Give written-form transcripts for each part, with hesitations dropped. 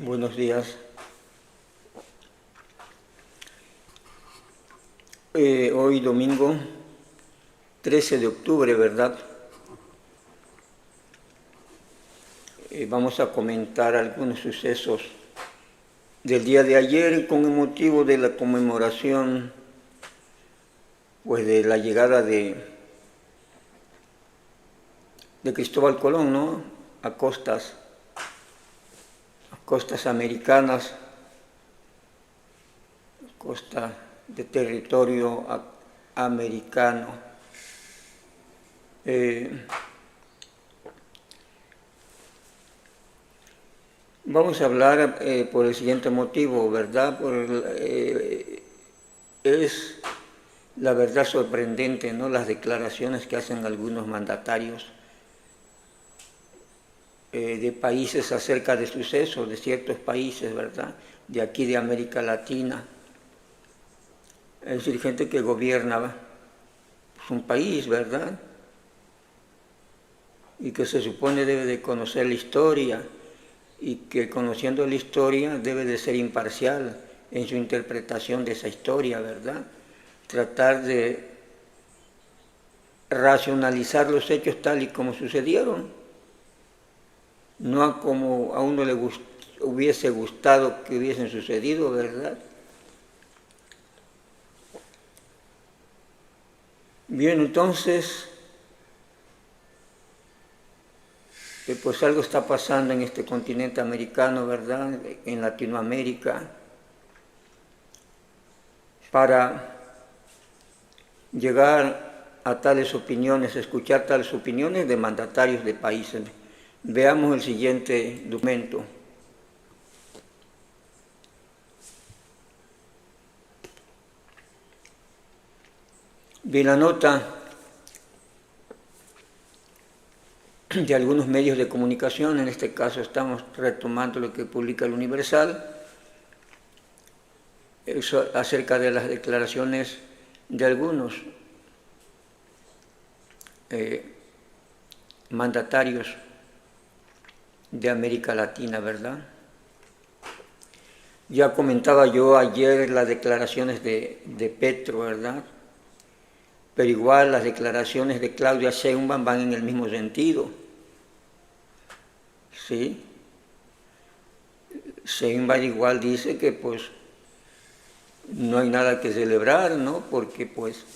Buenos días. Hoy domingo 13 de octubre, ¿verdad? Vamos a comentar algunos sucesos del día de ayer con el motivo de la conmemoración pues, de la llegada de Cristóbal Colón, ¿no? A costas americanas, costa de territorio americano. Vamos a hablar por el siguiente motivo, ¿verdad? Es la verdad sorprendente, ¿no? Las declaraciones que hacen algunos mandatarios de países acerca de sucesos de ciertos países, ¿verdad? De aquí de América Latina. Es decir, gente que gobierna un país, ¿verdad? Y que se supone debe de conocer la historia y que conociendo la historia debe de ser imparcial en su interpretación de esa historia, ¿verdad? Tratar de racionalizar los hechos tal y como sucedieron, no a como a uno le hubiese gustado que hubiesen sucedido, ¿verdad? Bien, entonces, pues algo está pasando en este continente americano, ¿verdad? En Latinoamérica, para llegar a tales opiniones, escuchar tales opiniones de mandatarios de países. Veamos el siguiente documento. Vi la nota de algunos medios de comunicación, en este caso estamos retomando lo que publica el Universal, acerca de las declaraciones de algunos mandatarios de América Latina, ¿verdad? Ya comentaba yo ayer las declaraciones de Petro, ¿verdad? Pero igual las declaraciones de Claudia Sheinbaum van en el mismo sentido. ¿Sí? Sheinbaum igual dice que pues no hay nada que celebrar, ¿no? Porque pues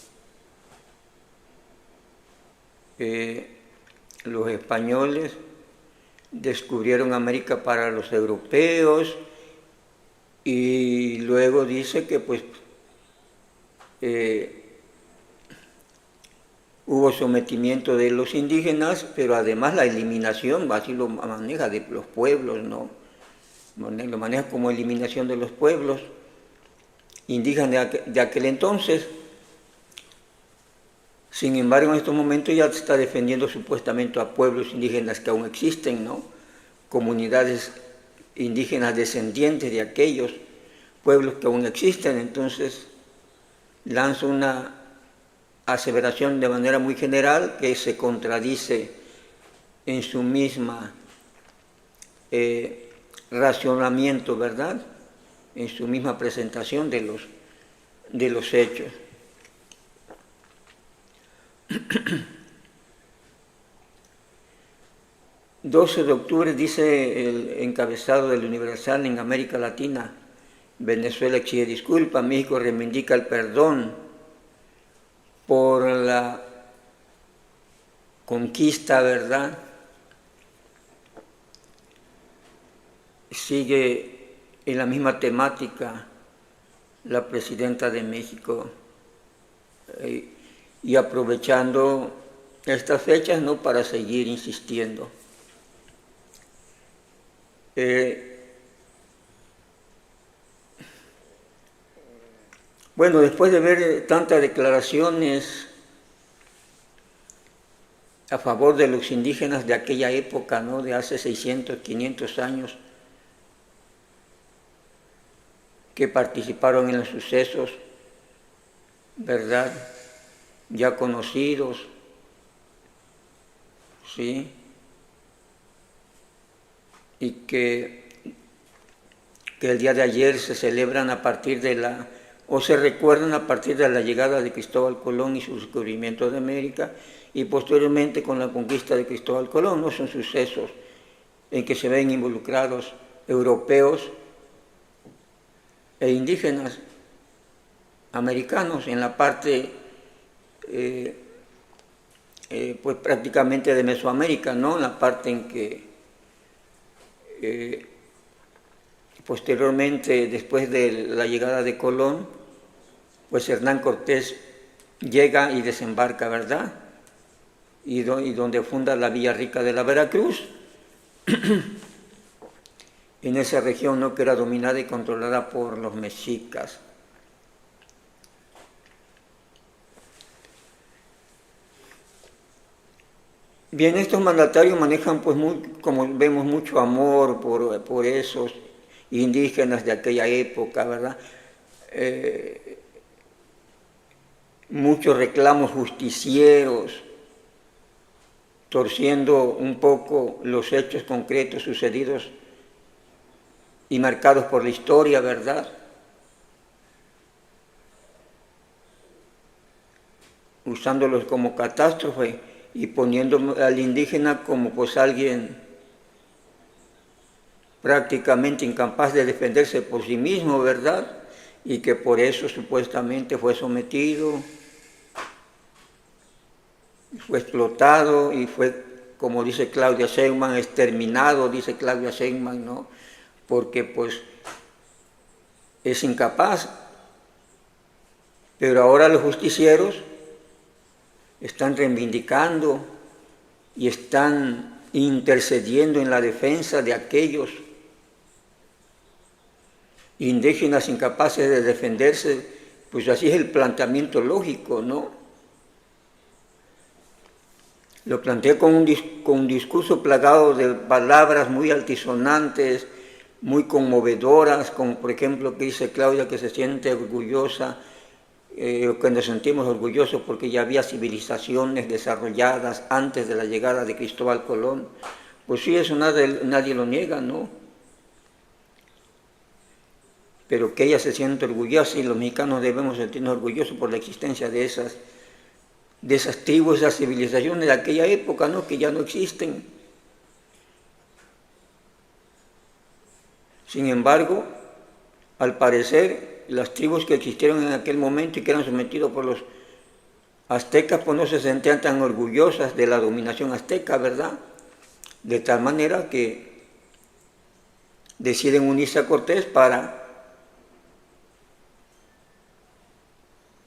los españoles descubrieron América para los europeos y luego dice que pues hubo sometimiento de los indígenas, pero además la eliminación, así lo maneja, de los pueblos, ¿no? Lo maneja como eliminación de los pueblos indígenas de aquel entonces. Sin embargo, en estos momentos ya se está defendiendo supuestamente a pueblos indígenas que aún existen, ¿no? Comunidades indígenas descendientes de aquellos pueblos que aún existen. Entonces, lanza una aseveración de manera muy general que se contradice en su misma racionamiento, ¿verdad? En su misma presentación de los hechos. ...12 de octubre, dice el encabezado del Universal en América Latina, Venezuela exige disculpas, México reivindica el perdón por la conquista, ¿verdad? Sigue en la misma temática la presidenta de México y aprovechando estas fechas, ¿no?, para seguir insistiendo. Bueno, después de ver tantas declaraciones a favor de los indígenas de aquella época, ¿no?, de hace 600, 500 años, que participaron en los sucesos, ¿verdad?, ya conocidos, ¿sí?, y que que el día de ayer se celebran a partir o se recuerdan a partir de la llegada de Cristóbal Colón y su descubrimiento de América, y posteriormente con la conquista de Cristóbal Colón, ¿no? Son sucesos en que se ven involucrados europeos e indígenas americanos en la parte pues prácticamente de Mesoamérica, ¿no? En la parte en que posteriormente, después de la llegada de Colón, pues Hernán Cortés llega y desembarca, ¿verdad? Y donde funda la Villa Rica de la Veracruz, en esa región, ¿no?, que era dominada y controlada por los mexicas. Bien, estos mandatarios manejan, pues, como vemos, mucho amor por esos indígenas de aquella época, ¿verdad? Muchos reclamos justicieros, torciendo un poco los hechos concretos sucedidos y marcados por la historia, ¿verdad? Usándolos como catástrofe y poniendo al indígena como pues alguien prácticamente incapaz de defenderse por sí mismo, ¿verdad? Y que por eso supuestamente fue sometido, fue explotado y fue, como dice Claudia Sheinbaum, exterminado, dice Claudia Sheinbaum, ¿no? Porque pues es incapaz. Pero ahora los justicieros están reivindicando y están intercediendo en la defensa de aquellos indígenas incapaces de defenderse. Pues así es el planteamiento lógico, ¿no? Lo planteé con un discurso plagado de palabras muy altisonantes, muy conmovedoras, como por ejemplo que dice Claudia que se siente orgullosa, que nos sentimos orgullosos porque ya había civilizaciones desarrolladas antes de la llegada de Cristóbal Colón. Pues sí, eso nadie lo niega, ¿no? Pero que ella se siente orgullosa y los mexicanos debemos sentirnos orgullosos por la existencia de esas tribus, esas civilizaciones de aquella época, ¿no?, que ya no existen. Sin embargo, al parecer, las tribus que existieron en aquel momento y que eran sometidos por los aztecas, pues no se sentían tan orgullosas de la dominación azteca, ¿verdad? De tal manera que deciden unirse a Cortés para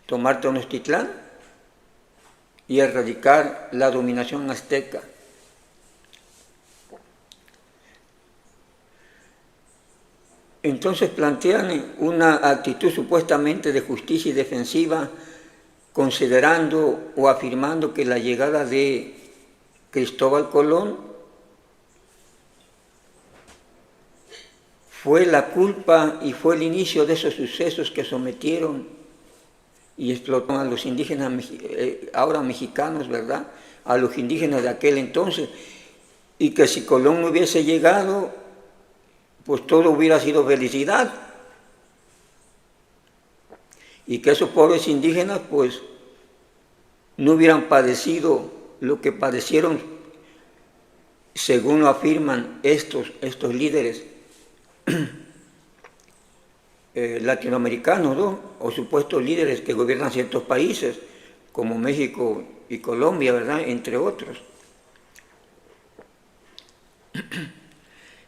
tomar Tenochtitlán y erradicar la dominación azteca. Entonces plantean una actitud supuestamente de justicia y defensiva, considerando o afirmando que la llegada de Cristóbal Colón fue la culpa y fue el inicio de esos sucesos que sometieron y explotaron a los indígenas, ahora mexicanos, ¿verdad?, a los indígenas de aquel entonces, y que si Colón no hubiese llegado, pues todo hubiera sido felicidad, y que esos pobres indígenas pues no hubieran padecido lo que padecieron, según lo afirman estos líderes latinoamericanos, ¿no?, o supuestos líderes que gobiernan ciertos países, como México y Colombia, ¿verdad?, entre otros.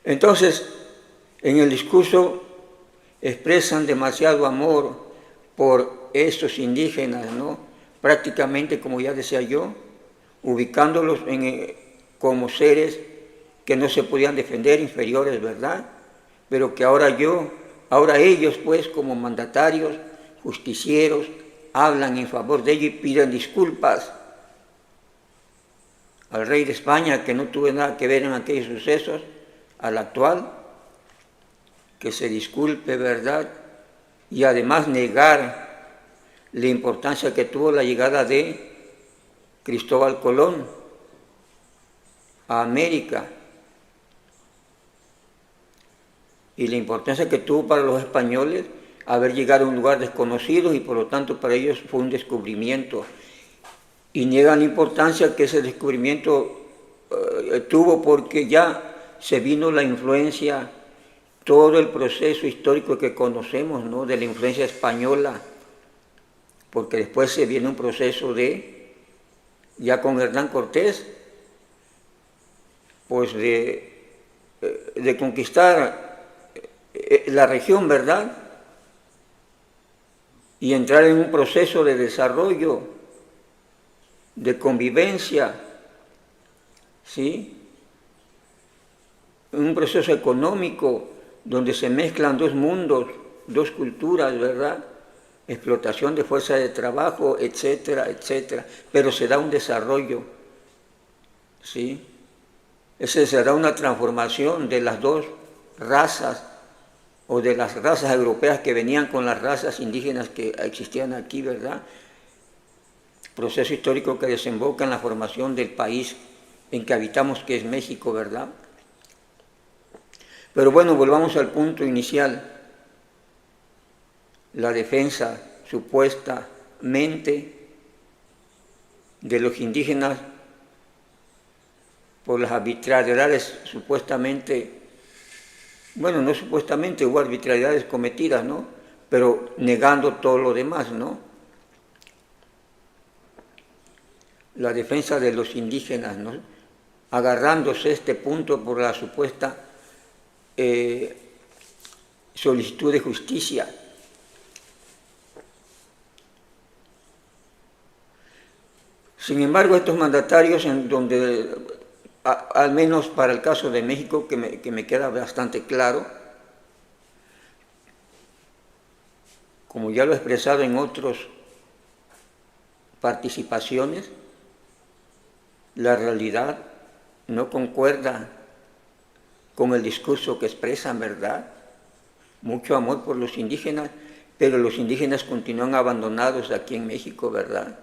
Entonces, en el discurso expresan demasiado amor por estos indígenas, ¿no?, prácticamente, como ya decía yo, ubicándolos como seres que no se podían defender, inferiores, ¿verdad?, pero que ahora ellos, pues, como mandatarios, justicieros, hablan en favor de ellos y piden disculpas al rey de España, que no tuvo nada que ver en aquellos sucesos, al actual, que se disculpe, ¿verdad?, y además negar la importancia que tuvo la llegada de Cristóbal Colón a América. y la importancia que tuvo para los españoles haber llegado a un lugar desconocido y por lo tanto para ellos fue un descubrimiento. Y niegan la importancia que ese descubrimiento tuvo porque ya se vino la influencia, todo el proceso histórico que conocemos, ¿no?, de la influencia española, porque después se viene un proceso ya con Hernán Cortés, pues de conquistar la región, ¿verdad? Y entrar en un proceso de desarrollo, de convivencia, ¿sí? Un proceso económico donde se mezclan dos mundos, dos culturas, ¿verdad? Explotación de fuerza de trabajo, etcétera, etcétera. Pero se da un desarrollo, ¿sí? Se da una transformación de las dos razas o de las razas europeas que venían con las razas indígenas que existían aquí, ¿verdad? Proceso histórico que desemboca en la formación del país en que habitamos, que es México, ¿verdad? Pero bueno, volvamos al punto inicial. La defensa supuestamente de los indígenas por las arbitrariedades supuestamente, bueno, no supuestamente, hubo arbitrariedades cometidas, ¿no? Pero negando todo lo demás, ¿no? La defensa de los indígenas, ¿no?, agarrándose este punto por la supuesta solicitud de justicia. Sin embargo, estos mandatarios, en donde, al menos para el caso de México, que me queda bastante claro, como ya lo he expresado en otras participaciones, la realidad no concuerda con el discurso que expresan, ¿verdad? Mucho amor por los indígenas, pero los indígenas continúan abandonados aquí en México, ¿verdad?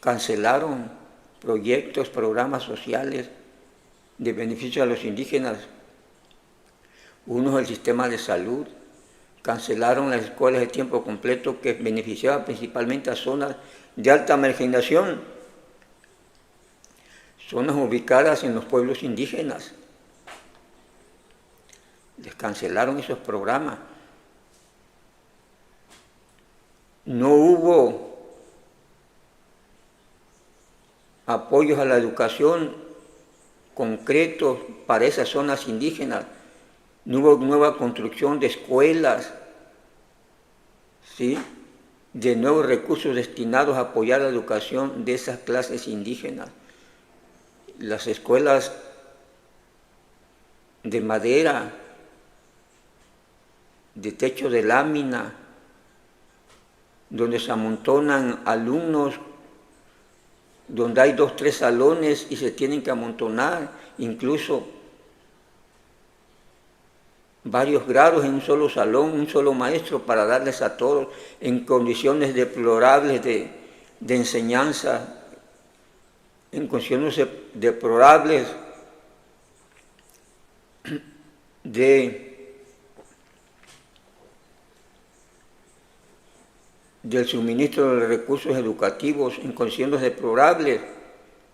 Cancelaron proyectos, programas sociales de beneficio a los indígenas. Uno es el sistema de salud. Cancelaron las escuelas de tiempo completo que beneficiaban principalmente a zonas de alta marginación, zonas ubicadas en los pueblos indígenas. Les cancelaron esos programas. No hubo apoyos a la educación concretos para esas zonas indígenas. No hubo nueva construcción de escuelas, ¿sí?, de nuevos recursos destinados a apoyar la educación de esas clases indígenas. Las escuelas de madera, de techo de lámina, donde se amontonan alumnos, donde hay 2 o 3 salones y se tienen que amontonar, incluso varios grados en un solo salón, un solo maestro para darles a todos en condiciones deplorables de enseñanza, en condiciones deplorables del suministro de recursos educativos, en condiciones deplorables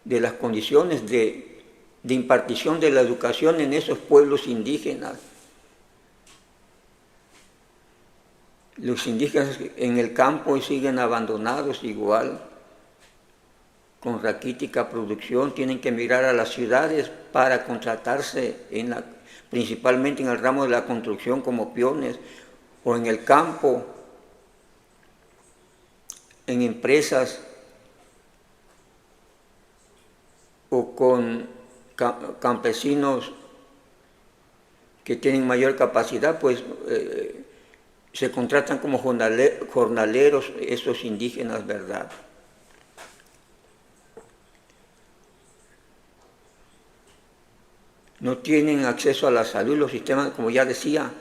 de las condiciones de impartición de la educación en esos pueblos indígenas. Los indígenas en el campo siguen abandonados igual, con raquítica producción, tienen que emigrar a las ciudades para contratarse principalmente en el ramo de la construcción como peones, o en el campo, en empresas o con campesinos que tienen mayor capacidad, pues se contratan como jornaleros esos indígenas, ¿verdad? No tienen acceso a la salud, los sistemas, como ya decía,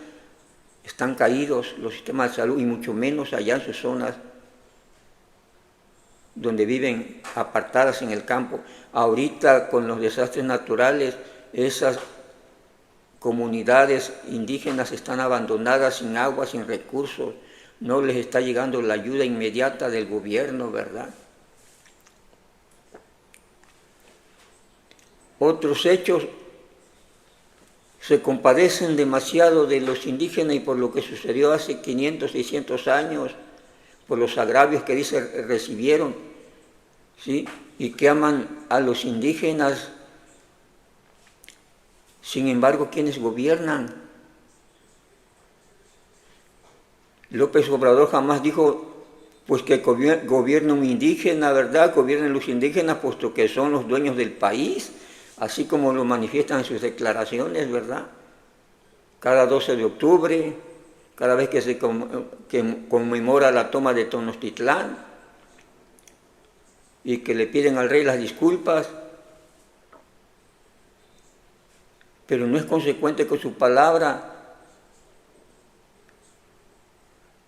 están caídos los sistemas de salud, y mucho menos allá en sus zonas donde viven apartadas en el campo. Ahorita con los desastres naturales, esas comunidades indígenas están abandonadas sin agua, sin recursos, no les está llegando la ayuda inmediata del gobierno, ¿verdad? Otros hechos se compadecen demasiado de los indígenas y por lo que sucedió hace 500, 600 años, por los agravios que dice recibieron, ¿sí? Y que aman a los indígenas. Sin embargo, ¿quiénes gobiernan? López Obrador jamás dijo, pues que gobierne un indígena, ¿verdad? Gobiernen los indígenas, puesto que son los dueños del país, así como lo manifiestan en sus declaraciones, ¿verdad? Cada 12 de octubre, cada vez que se conmemora la toma de Tenochtitlán, y que le piden al rey las disculpas, pero no es consecuente con su palabra,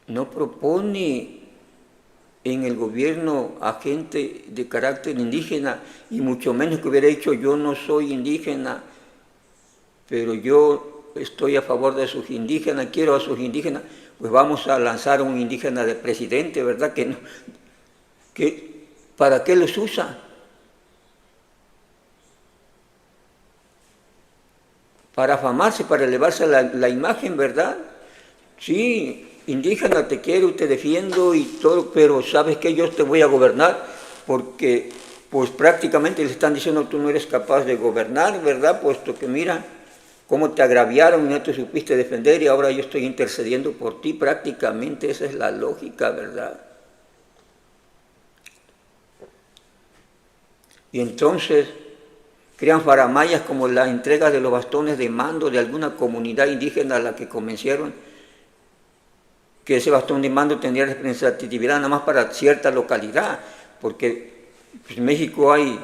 no propone en el gobierno a gente de carácter indígena, y mucho menos que hubiera dicho yo no soy indígena, pero yo estoy a favor de sus indígenas, quiero a sus indígenas, pues vamos a lanzar a un indígena de presidente, ¿verdad? ¿Para qué los usa? Para afamarse, para elevarse la imagen, ¿verdad? Sí, indígena, te quiero, te defiendo y todo, pero ¿sabes qué? Yo te voy a gobernar porque pues prácticamente le están diciendo tú no eres capaz de gobernar, ¿verdad? Puesto que mira cómo te agraviaron, no te supiste defender y ahora yo estoy intercediendo por ti, prácticamente esa es la lógica, ¿verdad? Y entonces crean faramayas como la entrega de los bastones de mando de alguna comunidad indígena a la que convencieron que ese bastón de mando tendría representatividad nada más para cierta localidad, porque pues, en México hay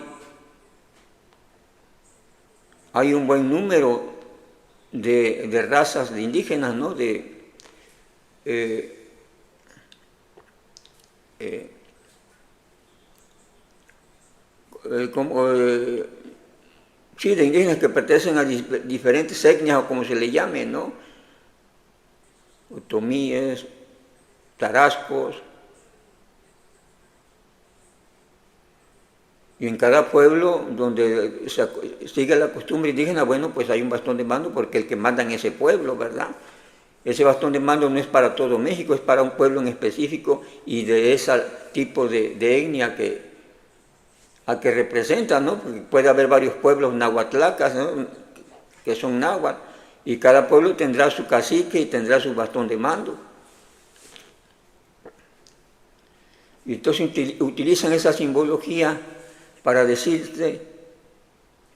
un buen número de razas de indígenas, ¿no? Sí, de indígenas que pertenecen a diferentes etnias o como se le llame, ¿no? Otomíes, tarascos. Y en cada pueblo donde se sigue la costumbre indígena, bueno, pues hay un bastón de mando porque el que manda en ese pueblo, ¿verdad? Ese bastón de mando no es para todo México, es para un pueblo en específico y de ese tipo de etnia a que representa, ¿no? Porque puede haber varios pueblos nahuatlacas, ¿no? Que son náhuatl, y cada pueblo tendrá su cacique y tendrá su bastón de mando. Y entonces utilizan esa simbología para decirte,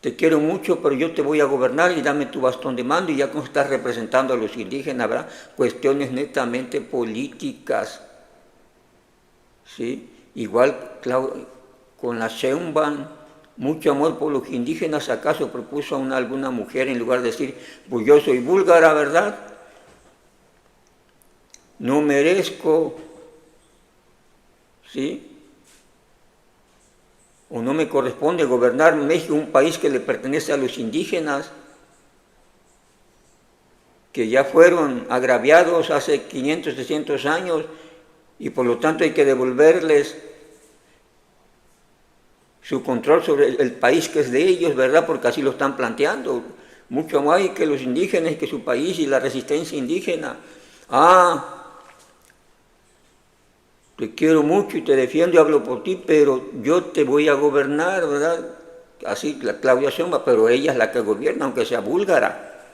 te quiero mucho, pero yo te voy a gobernar y dame tu bastón de mando, y ya como estás representando a los indígenas, ¿verdad? Cuestiones netamente políticas, ¿sí? Igual, claro, con la Sheinbaum, mucho amor por los indígenas, ¿acaso propuso a alguna mujer en lugar de decir, pues yo soy búlgara, ¿verdad? No merezco, ¿sí? O no me corresponde gobernar México, un país que le pertenece a los indígenas, que ya fueron agraviados hace 500, 600 años, y por lo tanto hay que devolverles su control sobre el país que es de ellos, ¿verdad? Porque así lo están planteando. Mucho más hay que los indígenas, que su país y la resistencia indígena. Te quiero mucho y te defiendo y hablo por ti, pero yo te voy a gobernar, ¿verdad? Así la Claudia Sheinbaum, pero ella es la que gobierna, aunque sea búlgara.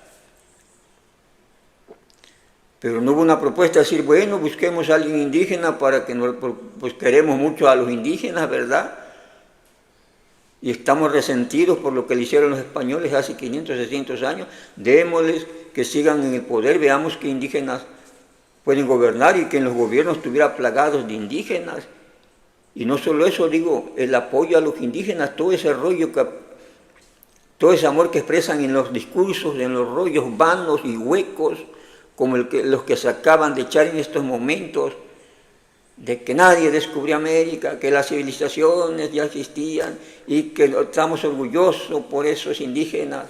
Pero no hubo una propuesta de decir, bueno, busquemos a alguien indígena para que pues queremos mucho a los indígenas, ¿verdad? Y estamos resentidos por lo que le hicieron los españoles hace 500, 600 años, démosles que sigan en el poder, veamos qué indígenas pueden gobernar y que en los gobiernos estuviera plagados de indígenas. Y no solo eso, digo, el apoyo a los indígenas, todo ese rollo, todo ese amor que expresan en los discursos, en los rollos vanos y huecos, como los que se acaban de echar en estos momentos, de que nadie descubrió América, que las civilizaciones ya existían y que estamos orgullosos por esos indígenas.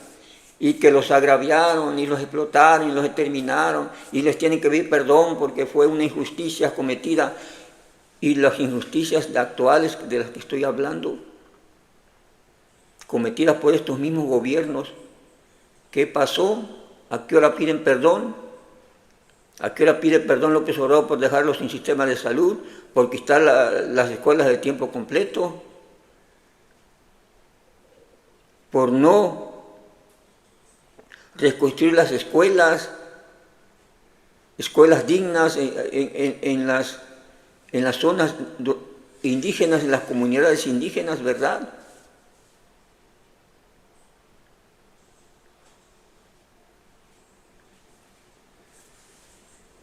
y que los agraviaron y los explotaron y los exterminaron y les tienen que pedir perdón porque fue una injusticia cometida. Y las injusticias actuales de las que estoy hablando, cometidas por estos mismos gobiernos, ¿qué pasó? ¿A qué hora piden perdón? ¿A qué hora pide perdón López Obrador por dejarlos sin sistema de salud, por quitar las escuelas de tiempo completo, por no reconstruir las escuelas dignas en las zonas indígenas, en las comunidades indígenas, ¿verdad?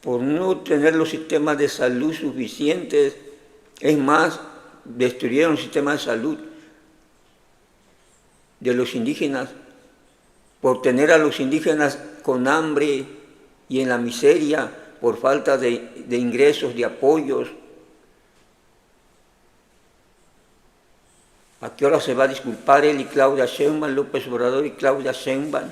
Por no tener los sistemas de salud suficientes, es más, destruyeron el sistema de salud de los indígenas, por tener a los indígenas con hambre y en la miseria, por falta de ingresos, de apoyos. ¿A qué hora se va a disculpar él y Claudia Sheinbaum, López Obrador y Claudia Sheinbaum?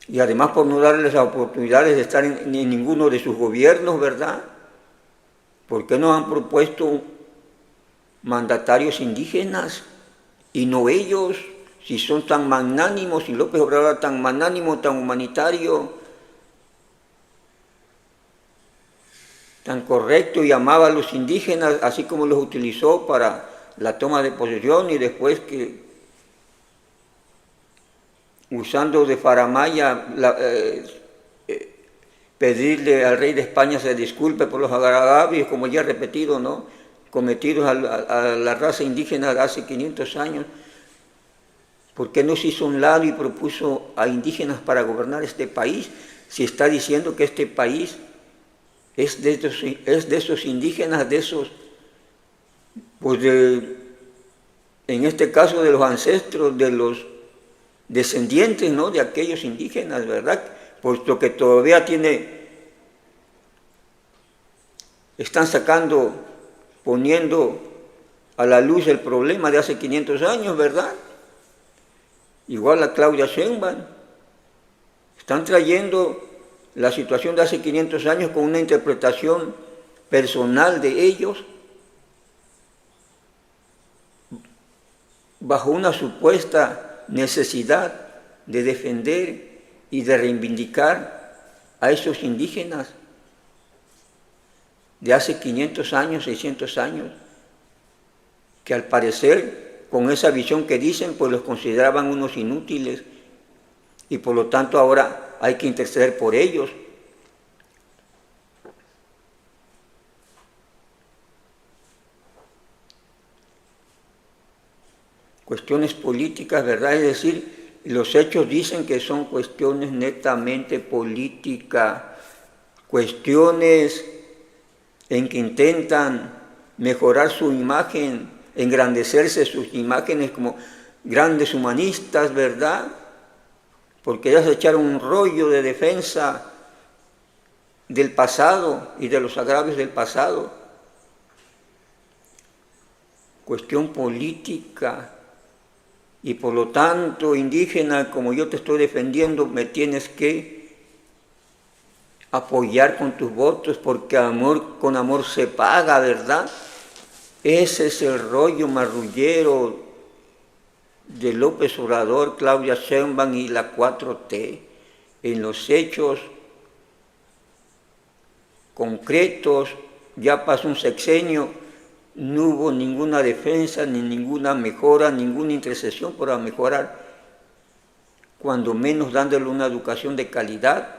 Y además por no darles las oportunidades de estar en ninguno de sus gobiernos, ¿verdad? ¿Por qué no han propuesto mandatarios indígenas y no ellos? Si son tan magnánimos, si López Obrador tan magnánimo, tan humanitario, tan correcto y amaba a los indígenas, así como los utilizó para la toma de posesión y después que usando de faramaya, pedirle al rey de España se disculpe por los agravios, como ya he repetido, ¿no?, cometidos a la raza indígena de hace 500 años. ¿Por qué no se hizo un lado y propuso a indígenas para gobernar este país? Si está diciendo que este país es de esos indígenas, de esos, pues en este caso de los ancestros, de los descendientes, ¿no?, de aquellos indígenas, ¿verdad? Puesto que todavía están poniendo a la luz el problema de hace 500 años, ¿verdad? Igual a Claudia Sheinbaum. Están trayendo la situación de hace 500 años con una interpretación personal de ellos, bajo una supuesta necesidad de defender y de reivindicar a esos indígenas de hace 500 años, 600 años, que al parecer, con esa visión que dicen, pues los consideraban unos inútiles y por lo tanto ahora hay que interceder por ellos. Cuestiones políticas, ¿verdad? Es decir, los hechos dicen que son cuestiones netamente políticas, cuestiones en que intentan mejorar su imagen, engrandecerse sus imágenes como grandes humanistas, ¿verdad? Porque ya se echaron un rollo de defensa del pasado y de los agravios del pasado. Cuestión política. Y por lo tanto, indígena, como yo te estoy defendiendo, me tienes que apoyar con tus votos, porque con amor se paga, ¿verdad? Ese es el rollo marrullero de López Obrador, Claudia Sheinbaum y la 4T. En los hechos concretos, ya pasó un sexenio, no hubo ninguna defensa, ni ninguna mejora, ninguna intercesión para mejorar, cuando menos dándole una educación de calidad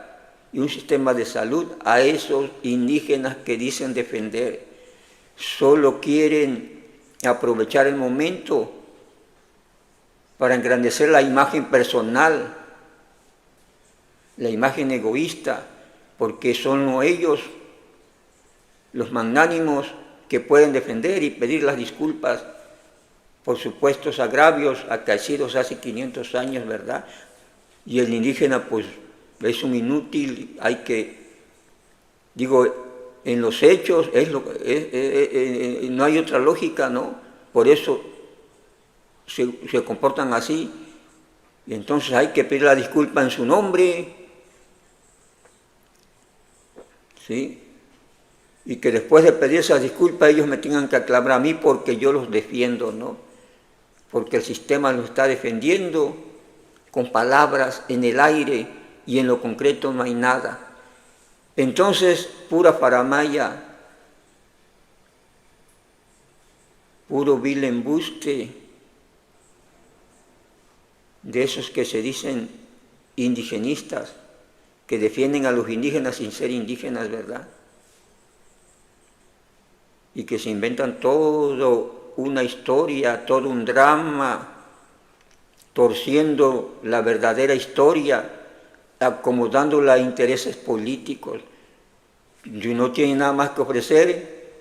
y un sistema de salud a esos indígenas que dicen defender. Solo quieren aprovechar el momento para engrandecer la imagen personal, la imagen egoísta, porque son ellos los magnánimos que pueden defender y pedir las disculpas por supuestos agravios acaecidos hace 500 años, ¿verdad? Y el indígena, pues, es un inútil, en los hechos no hay otra lógica, ¿no? Por eso se comportan así, y entonces hay que pedir la disculpa en su nombre, ¿sí? Y que después de pedir esa disculpa ellos me tengan que aclamar a mí porque yo los defiendo, ¿no? Porque el sistema los está defendiendo con palabras en el aire y en lo concreto no hay nada. Entonces, pura faramaya, puro vil embuste de esos que se dicen indigenistas, que defienden a los indígenas sin ser indígenas, ¿verdad? Y que se inventan todo una historia, todo un drama, torciendo la verdadera historia, acomodándola a intereses políticos. Si no tienen nada más que ofrecer,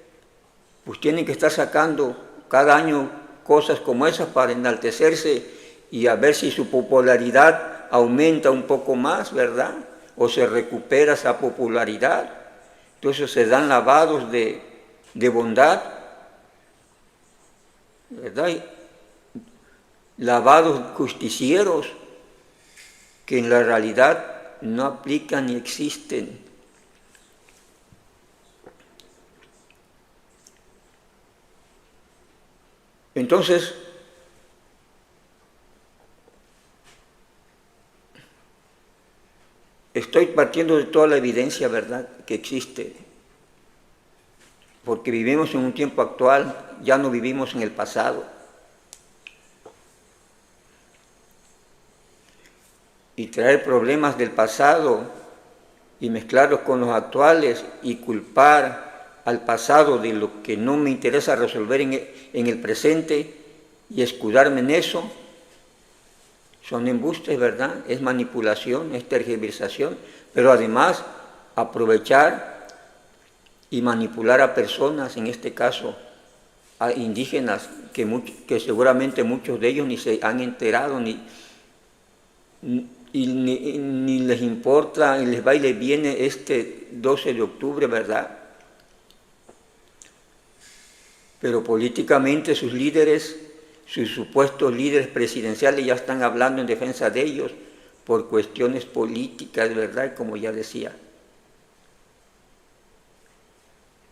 pues tienen que estar sacando cada año cosas como esas para enaltecerse y a ver si su popularidad aumenta un poco más, ¿verdad? O se recupera esa popularidad. Entonces se dan lavados de bondad, ¿verdad? Lavados justicieros que en la realidad no aplican ni existen. Entonces, estoy partiendo de toda la evidencia, ¿verdad?, que existe, porque vivimos en un tiempo actual, ya no vivimos en el pasado. Y traer problemas del pasado y mezclarlos con los actuales y culpar al pasado de lo que no me interesa resolver en el presente y escudarme en eso, son embustes, ¿verdad? Es manipulación, es tergiversación, pero además aprovechar y manipular a personas, en este caso a indígenas, que seguramente muchos de ellos ni se han enterado, ni les importa, y les va y les viene este 12 de octubre, ¿verdad? Pero políticamente sus líderes, sus supuestos líderes presidenciales ya están hablando en defensa de ellos por cuestiones políticas, ¿verdad? Como ya decía.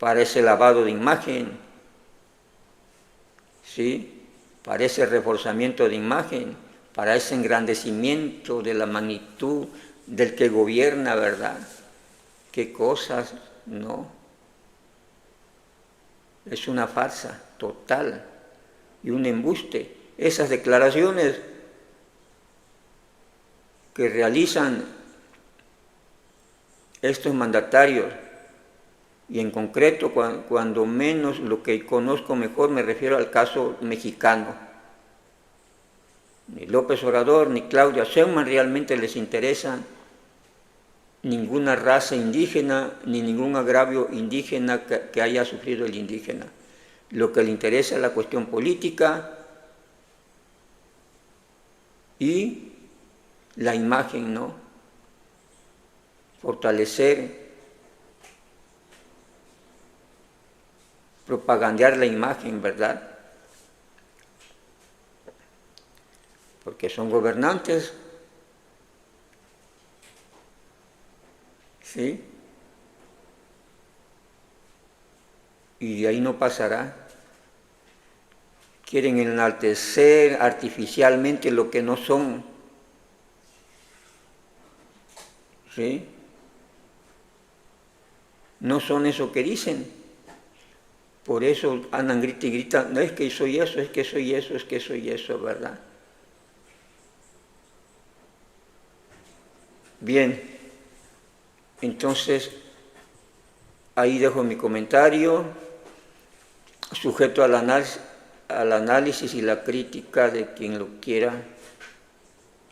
Para ese lavado de imagen, ¿sí? Para ese reforzamiento de imagen, para ese engrandecimiento de la magnitud del que gobierna, ¿verdad? ¿Qué cosas? No. Es una farsa total y un embuste. Esas declaraciones que realizan estos mandatarios, y en concreto, cuando menos lo que conozco mejor, me refiero al caso mexicano. Ni López Obrador ni Claudia Sheinbaum realmente les interesa ninguna raza indígena ni ningún agravio indígena que haya sufrido el indígena. Lo que le interesa es la cuestión política y la imagen, ¿no? Fortalecer, propagandear la imagen, ¿verdad? Porque son gobernantes, ¿sí? Y de ahí no pasará. Quieren enaltecer artificialmente lo que no son, ¿sí? No son eso que dicen. Por eso andan grita y grita, no es que soy eso, es que soy eso, es que soy eso, ¿verdad? Bien, entonces ahí dejo mi comentario, sujeto al análisis y la crítica de quien lo quiera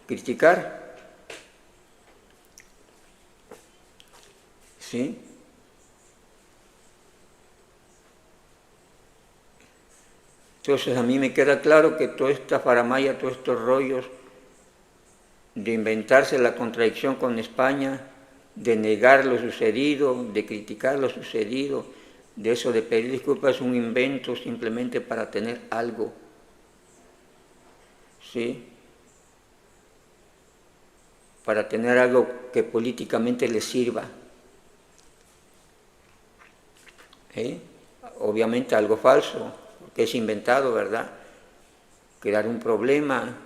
criticar. ¿Sí? Entonces a mí me queda claro que toda esta faramaya, todos estos rollos de inventarse la contradicción con España, de negar lo sucedido, de criticar lo sucedido, de eso de pedir disculpas, es un invento simplemente para tener algo. ¿sí?, para tener algo que políticamente les sirva. Obviamente algo falso, que es inventado, ¿verdad? Crear un problema,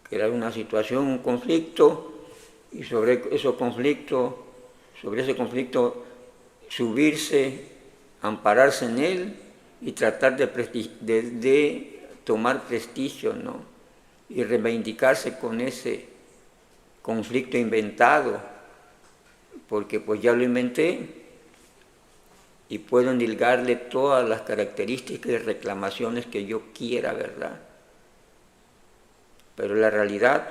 crear una situación, un conflicto, y sobre ese conflicto subirse, ampararse en él y tratar de tomar prestigio, ¿no?, y reivindicarse con ese conflicto inventado, porque pues ya lo inventé y puedo endilgarle todas las características y reclamaciones que yo quiera, ¿verdad? Pero la realidad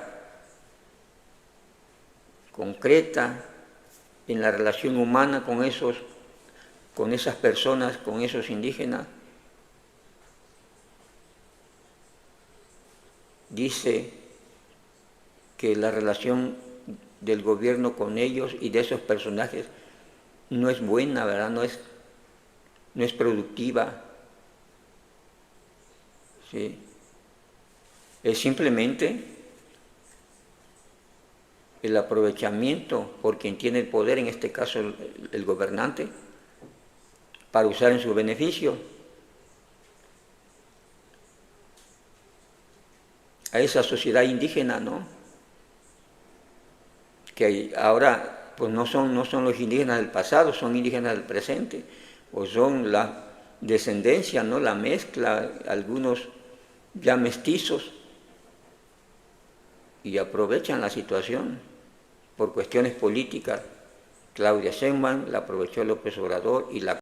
concreta en la relación humana con esas personas, con esos indígenas, dice que la relación del gobierno con ellos y de esos personajes no es buena, ¿verdad? No es productiva, ¿sí? Es simplemente el aprovechamiento por quien tiene el poder, en este caso el gobernante, para usar en su beneficio a esa sociedad indígena, ¿no?, que ahora pues no son los indígenas del pasado, son indígenas del presente, o son la descendencia, ¿no?, la mezcla, algunos ya mestizos, y aprovechan la situación por cuestiones políticas. Claudia Sheinbaum la aprovechó López Obrador y la